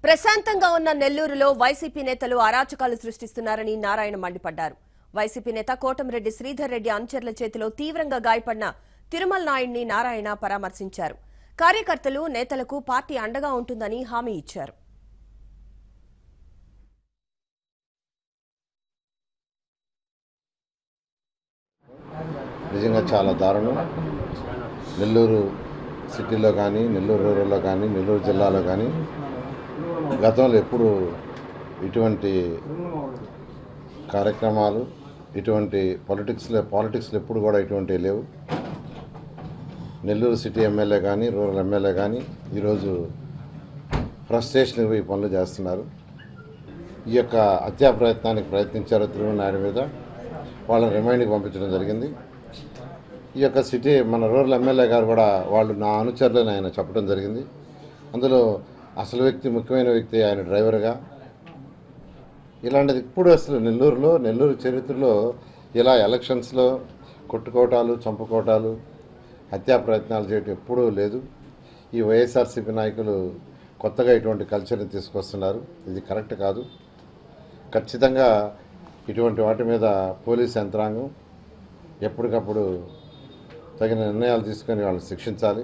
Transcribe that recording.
ప్రశాంతంగా ఉన్న నెల్లూరులో వైసీపీ నేతలు అరాచకాలు సృష్టిస్తున్నారని నారాయణ మండిపడ్డారు. వైసీపీ నేత కోటమిరెడ్డి శ్రీధర్ రెడ్డి అనుచరుల చేతిలో తీవ్రంగా గాయపడిన తిరుమల నాయుడిని నారాయణ పరామర్శించారు. కార్యకర్తలు నేతలకు పార్టీ అండగా ఉంటుందని హామీ ఇచ్చారు. నిజంగా చాలా దారుణం. నెల్లూరు సిటీలో కానీ, నెల్లూరు రూరల్లో కానీ, నెల్లూరు జిల్లాలో కానీ గతంలో ఎప్పుడు ఇటువంటి కార్యక్రమాలు, ఇటువంటి పాలిటిక్స్లో ఎప్పుడు కూడా ఇటువంటివి లేవు. నెల్లూరు సిటీ ఎమ్మెల్యే కానీ, రూరల్ ఎమ్మెల్యే కానీ ఈరోజు ఫ్రస్ట్రేషన్ ఈ పనులు చేస్తున్నారు. ఈ యొక్క హత్యా ప్రయత్నానికి ప్రయత్నించారు తిరుమల నాయుడు మీద. వాళ్ళని రిమైండ్కి పంపించడం జరిగింది. ఈ యొక్క సిటీ మన రూరల్ ఎమ్మెల్యే గారు కూడా వాళ్ళు నా అనుచరులని ఆయన చెప్పడం జరిగింది. అందులో అసలు ముఖ్యమైన వ్యక్తి ఆయన డ్రైవర్గా. ఇలాంటిది ఇప్పుడు అసలు నెల్లూరు చరిత్రలో ఇలా ఎలక్షన్స్లో కొట్టుకోటాలు, చంపుకోటాలు, హత్యా ప్రయత్నాలు చేయటం ఎప్పుడూ లేదు. ఈ వైఎస్ఆర్సీపీ నాయకులు కొత్తగా ఇటువంటి కల్చర్ని తీసుకొస్తున్నారు. ఇది కరెక్ట్ కాదు. ఖచ్చితంగా ఇటువంటి వాటి మీద పోలీస్ యంత్రాంగం ఎప్పటికప్పుడు తగిన నిర్ణయాలు తీసుకొని వాళ్ళని శిక్షించాలి.